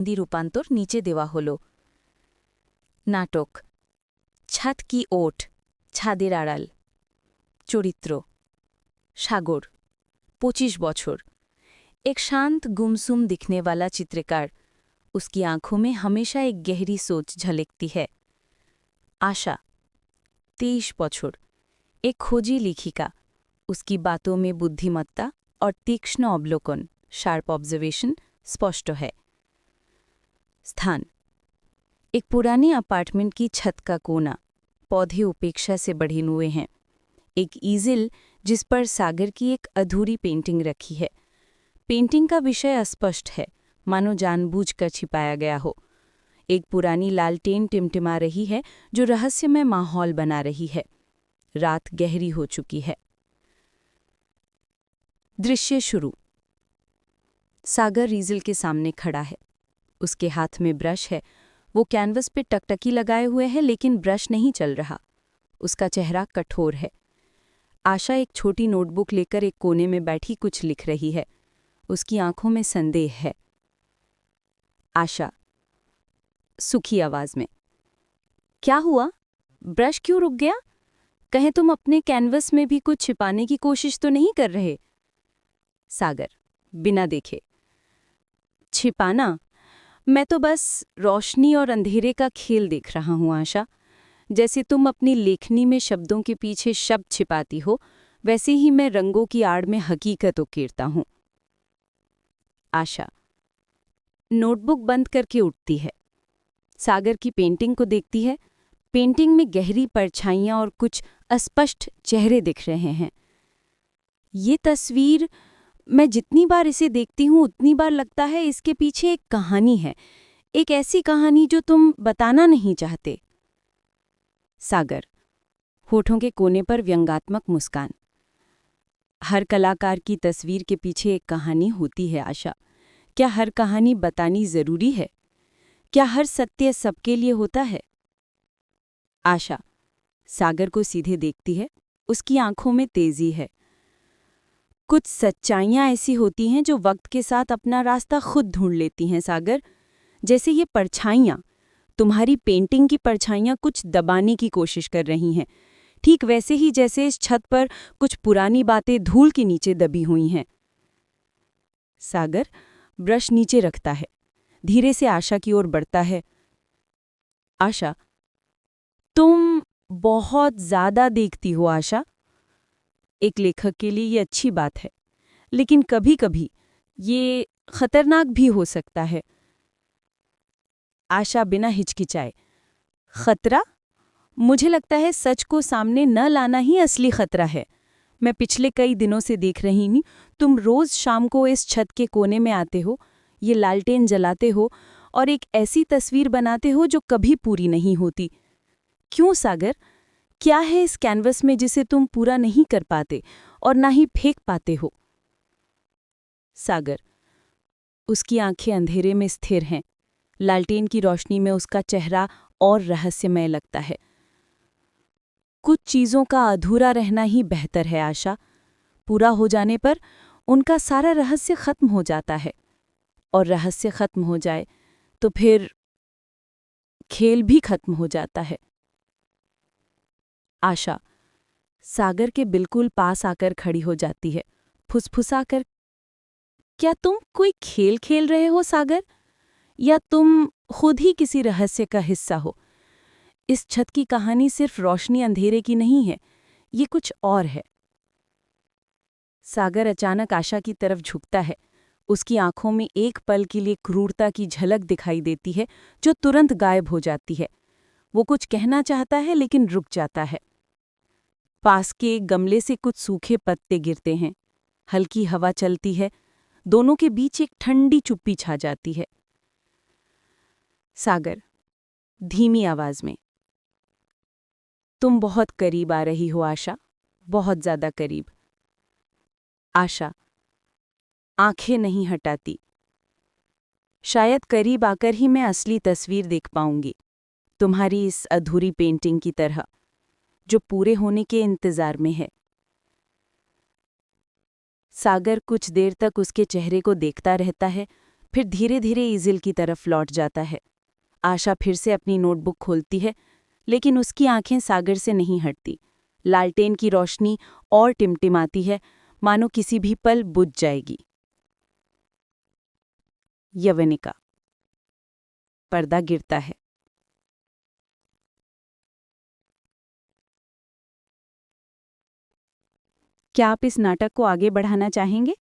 হিন্দি রূপান্তর নিচে দেওয়া হল। নাটক ছাদ কি ওট, ছাদের আড়াল। চরিত্র সাগর, 25 বছর, एक शांत गुमसुम दिखने वाला चित्रकार। उसकी आंखों में हमेशा एक गहरी सोच झलकती है। आशा, 23 बछर, एक खोजी लेखिका। उसकी बातों में बुद्धिमत्ता और तीक्ष्ण अवलोकन, शार्प ऑब्जर्वेशन स्पष्ट है। स्थान एक पुरानी अपार्टमेंट की छत का कोना। पौधे उपेक्षा से बढ़े हुए हैं। एक ईजिल जिस पर सागर की एक अधूरी पेंटिंग रखी है। पेंटिंग का विषय अस्पष्ट है, मानो जानबूझकर छिपाया गया हो। एक पुरानी लालटेन टिमटिमा रही है जो रहस्यमय माहौल बना रही है। रात गहरी हो चुकी है। दृश्य शुरू। सागर रीजल के सामने खड़ा है। उसके हाथ में ब्रश है। वो कैनवस पे टकटकी लगाए हुए है, लेकिन ब्रश नहीं चल रहा। उसका चेहरा कठोर है। आशा एक छोटी नोटबुक लेकर एक कोने में बैठी कुछ लिख रही है। उसकी आंखों में संदेह है। आशा सूखी आवाज में, क्या हुआ? ब्रश क्यों रुक गया? कहीं तुम अपने कैनवस में भी कुछ छिपाने की कोशिश तो नहीं कर रहे? सागर बिना देखे, छिपाना? मैं तो बस रोशनी और अंधेरे का खेल देख रहा हूं आशा। जैसे तुम अपनी लेखनी में शब्दों के पीछे शब्द छिपाती हो, वैसे ही मैं रंगों की आड़ में हकीकत उकेरता हूं। आशा नोटबुक बंद करके उठती है। सागर की पेंटिंग को देखती है। पेंटिंग में गहरी परछाइयां और कुछ अस्पष्ट चेहरे दिख रहे हैं। ये तस्वीर, मैं जितनी बार इसे देखती हूं उतनी बार लगता है इसके पीछे एक कहानी है, एक ऐसी कहानी जो तुम बताना नहीं चाहते। सागर होठों के कोने पर व्यंग्यात्मक मुस्कान। हर कलाकार की तस्वीर के पीछे एक कहानी होती है आशा। क्या हर कहानी बतानी जरूरी है? क्या हर सत्य सबके लिए होता है? आशा सागर को सीधे देखती है। उसकी आंखों में तेजी है। कुछ सच्चाइयां ऐसी होती हैं जो वक्त के साथ अपना रास्ता खुद ढूंढ लेती हैं सागर। जैसे ये परछाइयां, तुम्हारी पेंटिंग की परछाइयां कुछ दबाने की कोशिश कर रही हैं, ठीक वैसे ही जैसे इस छत पर कुछ पुरानी बातें धूल के नीचे दबी हुई हैं। सागर ब्रश नीचे रखता है, धीरे से आशा की ओर बढ़ता है। आशा, तुम बहुत ज्यादा देखती हो आशा। एक लेखक के लिए ये अच्छी बात है, लेकिन कभी-कभी ये खतरनाक भी हो सकता है। आशा बिना हिचकिचाए, खतरा? मुझे लगता है सच को सामने न लाना ही असली खतरा है। मैं पिछले कई दिनों से देख रही हूं, तुम रोज शाम को इस छत के कोने में आते हो, ये लालटेन जलाते हो और एक ऐसी तस्वीर बनाते हो जो कभी पूरी नहीं होती। क्यों सागर? क्या है इस कैनवस में जिसे तुम पूरा नहीं कर पाते और ना ही फेंक पाते हो? सागर उसकी आंखें अंधेरे में स्थिर हैं। लालटेन की रोशनी में उसका चेहरा और रहस्यमय लगता है। कुछ चीजों का अधूरा रहना ही बेहतर है आशा। पूरा हो जाने पर उनका सारा रहस्य खत्म हो जाता है, और रहस्य खत्म हो जाए तो फिर खेल भी खत्म हो जाता है। आशा सागर के बिल्कुल पास आकर खड़ी हो जाती है, फुसफुसाकर, क्या तुम कोई खेल खेल रहे हो सागर? या तुम खुद ही किसी रहस्य का हिस्सा हो? इस छत की कहानी सिर्फ रोशनी अंधेरे की नहीं है, ये कुछ और है। सागर अचानक आशा की तरफ झुकता है। उसकी आंखों में एक पल के लिए क्रूरता की झलक दिखाई देती है, जो तुरंत गायब हो जाती है। वो कुछ कहना चाहता है लेकिन रुक जाता है। पास के एक गमले से कुछ सूखे पत्ते गिरते हैं। हल्की हवा चलती है। दोनों के बीच एक ठंडी चुप्पी छा जाती है। सागर धीमी आवाज में, तुम बहुत करीब आ रही हो आशा, बहुत ज्यादा करीब। आशा आंखें नहीं हटाती। शायद करीब आकर ही मैं असली तस्वीर देख पाऊंगी, तुम्हारी इस अधूरी पेंटिंग की तरह, जो पूरे होने के इंतजार में है। सागर कुछ देर तक उसके चेहरे को देखता रहता है, फिर धीरे धीरे ईजिल की तरफ लौट जाता है। आशा फिर से अपनी नोटबुक खोलती है, लेकिन उसकी आंखें सागर से नहीं हटती। लालटेन की रोशनी और टिमटिमाती है, मानो किसी भी पल बुझ जाएगी। यवनिका। पर्दा गिरता है। क्या आप इस नाटक को आगे बढ़ाना चाहेंगे?